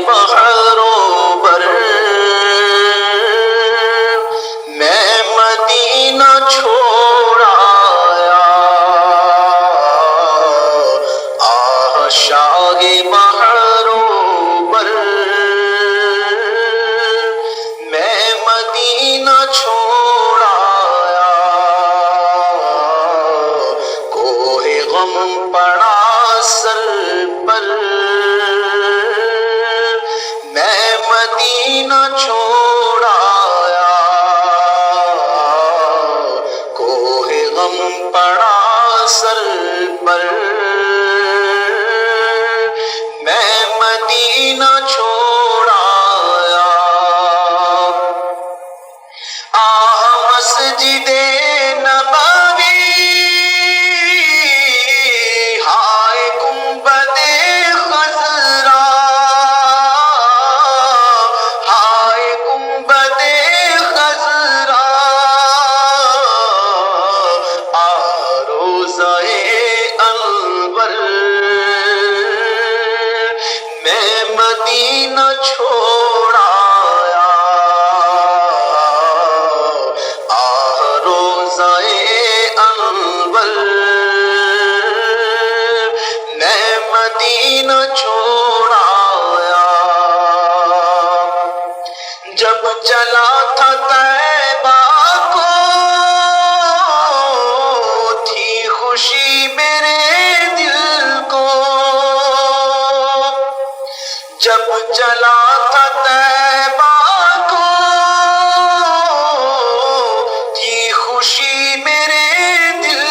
بحروں بر میں مدینہ چھوڑ آیا، شاہ بحروں بر میں مدینہ چھوڑ آیا، کوہ غم پڑا سر پر میں مدینہ چھوڑ آیا، کوہ غم پڑا سر پر میں مدینہ چھوڑ آیا، مسجد نبوی ہائے گنبد خضرا، ہائے گنبد خضرا، روضہ انور میں مدینہ چھوڑ آیا، روضہ انور میں مدینہ چھوڑ آیا، جب چلا تھا طیبہ کو تھی خوشی میرے دل کو، جب چلا تھا طیبہ کو تھی خوشی میرے دل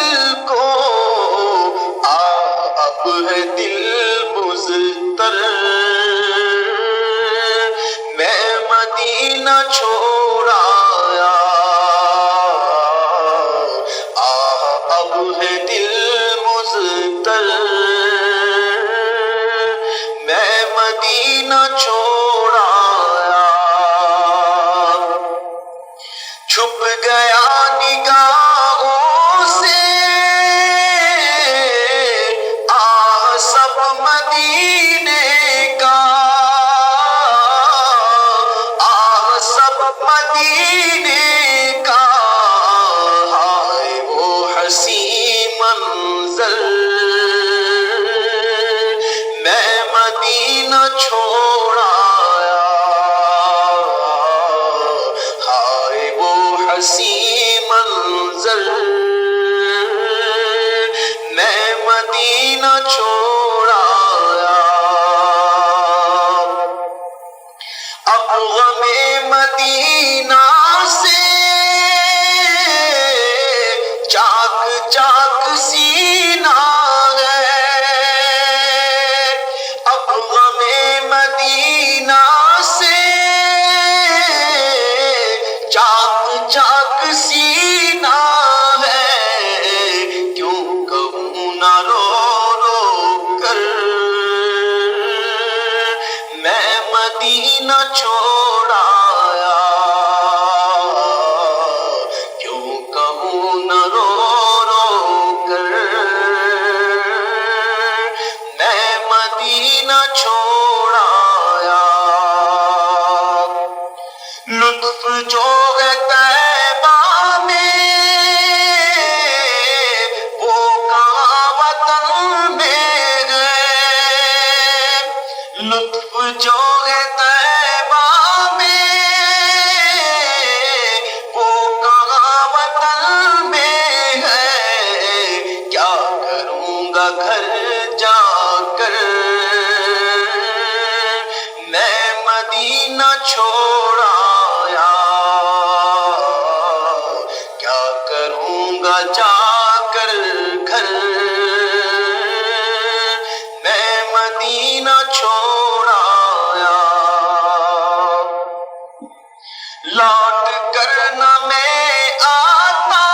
کو، اب ہے دل مضطر میں مدینہ چھوڑ آیا، اب ہے دل مضطر میں مدینہ چھوڑ آیا، چھپ گیا نگاہوں سے سب مدینے کا، سب مدینے کا، ہائے وہ حسین منظر میں مدینہ چھوڑ آیا، ہائے وہ حسین منظر میں مدینہ چھوڑ آیا، اب غم مدینہ سے چاک چاک سینہ ہے، اب غم مدینہ سے چاک چاک سینہ ہے، کیوں کہوں نہ رو رو کر میں مدینہ چھوڑ آیا، کیوں کہوں نہ رو رو کر میں مدینہ چھوڑ آیا، لطف جو ہے طیبہ میں وہ کہاں وطن میں ہے، لطف جو ہے طیبہ میں وہ کہاں وطن میں ہے، کیا کروں گا گھر جا کر میں مدینہ چھوڑ آیا، کیا کروں گا جا کر گھر میں مدینہ چھوڑ آیا، لوٹ کر نہ میں آتا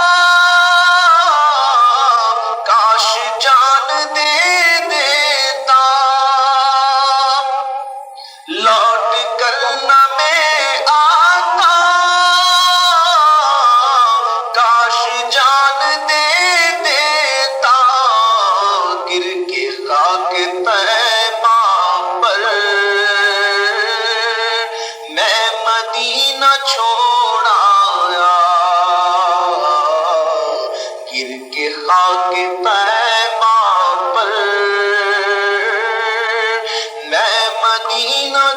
کاش جان دے دیتا، لوٹ کر نہ میں آتا کاش جان دے دیتا، گر کے خاک طیبہ پر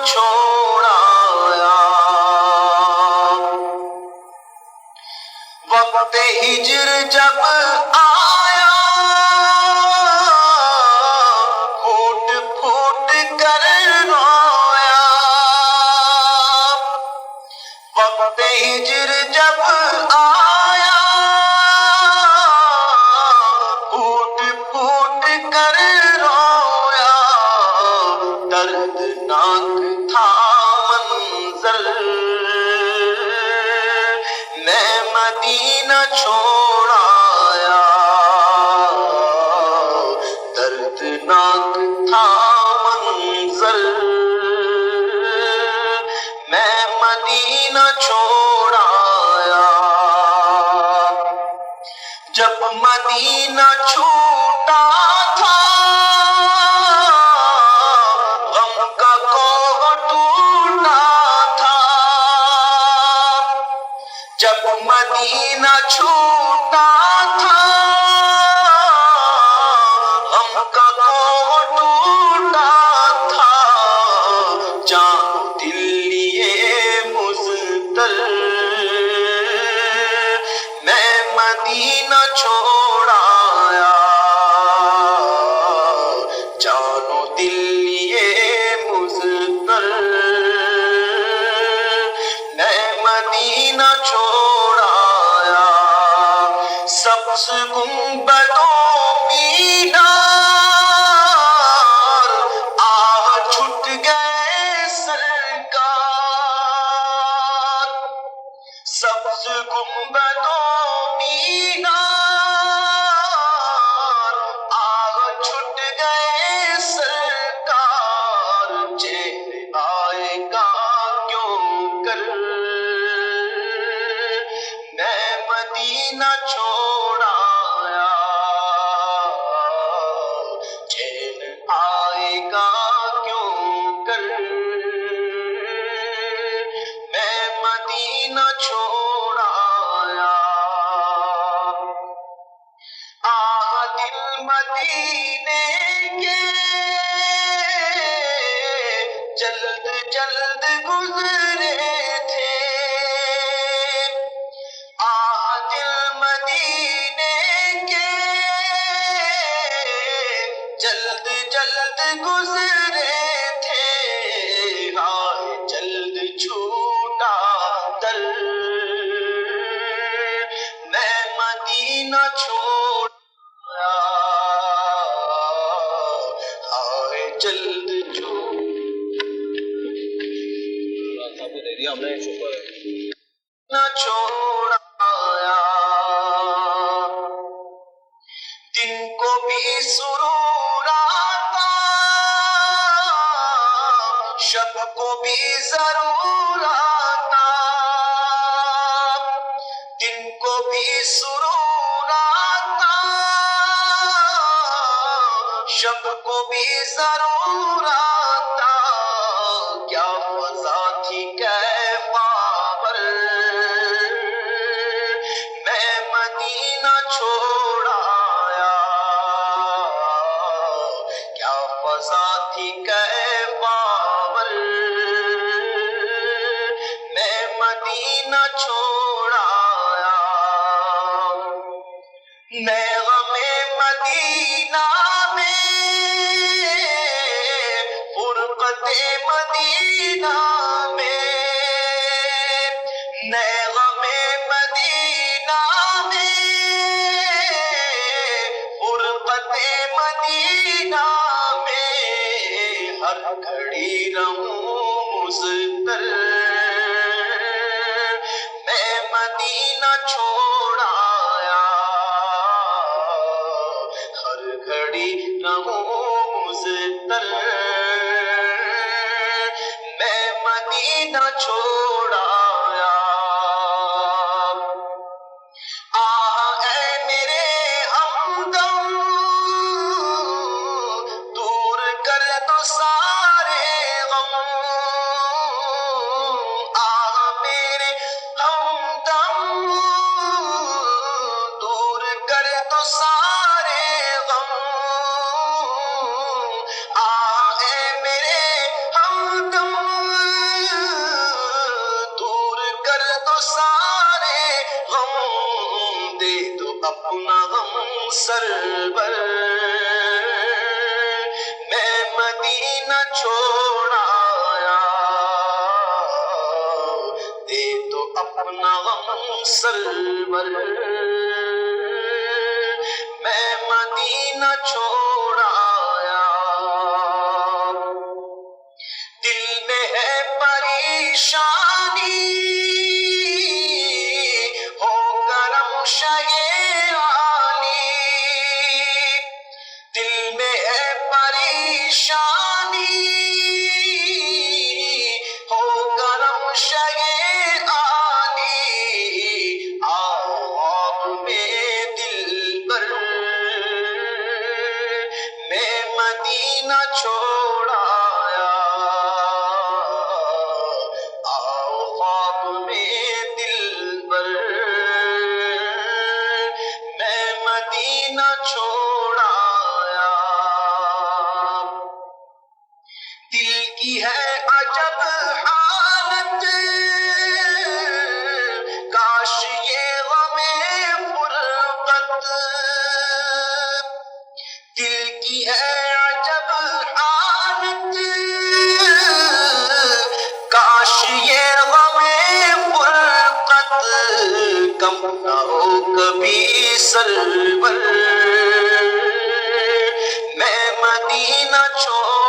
چھوڑایا وقت ہجر جب آیا پھوٹ پھوٹ کر رویا وقت ہجر جب آیا پھوٹ پھوٹ کر رویا دردناک تھا منظر میں مدینہ چھوڑایا دردناک تھا منظر میں مدینہ چھوڑایا جب مدینہ چھوٹا تھا غم کا کوہ ٹوٹا تھا جب مدینہ چھوٹا تھا غم کا کوہ ٹوٹا تھا جان دل لیے مزتر میں مدینہ چھوڑایا جان دل لیے مزتر میں مدینہ چھوڑایا سبز گنبدوں مینار آہ چھٹ گئے سرکار سبز گنبدوں مینار آہ چھٹ گئے سرکار چہرے آئے گا کیوں کر میں مدینہ چھوڑایا چین آئے گا کیوں کر میں مدینہ چھوڑایا دل مدینے کے جلد جلد گزرے تھے دل مدینے کے جلد جلد گزرے تھے جلد چھوٹا در میں مدینہ چھوڑا جلد نہ چھوڑایا دن کو بھی سرور آتا شب کو بھی ضرور آتا دن کو بھی سرور آتا شب کو بھی ضرور آتا کیا فضا تھی کیف باور میں مدینہ چھوڑایا کیا فضا تھی کیف باور میں مدینہ چھوڑایا میں غم مدینہ میں فرقت مدینہ میں نئے غم مدینہ میں فرقت مدینہ میں ہر گھڑی رہوں مضطر میں مدینہ چھوڑایا ہر گھڑی رہوں مضطر میں مدینہ چھوڑایا اے میرے ہمدم دور کر دو سارے غم میرے ہمدم دور کر دو سارے غم اے میرے ہمدم سرور میں مدینہ چھوڑ آیا، دے تو اپنا غم سرور میں مدینہ چھوڑ آیا، دل میں ہے پریشانی ہو کرم شے عالی، دل میں ہے پریشانی ہو کرم شے عالی، آپ میں دل پر میں مدینہ چھوڑ آیا، آؤ خواب میں دل پر میں مدینہ چھوڑ آیا، دل کی ہے عجب حالت کاش یہ غم فرقت، دل کی ہے عجب حالت کاش یہ غم فرقت کم نہ ہو کبھی سرور میں مدینہ چھوڑ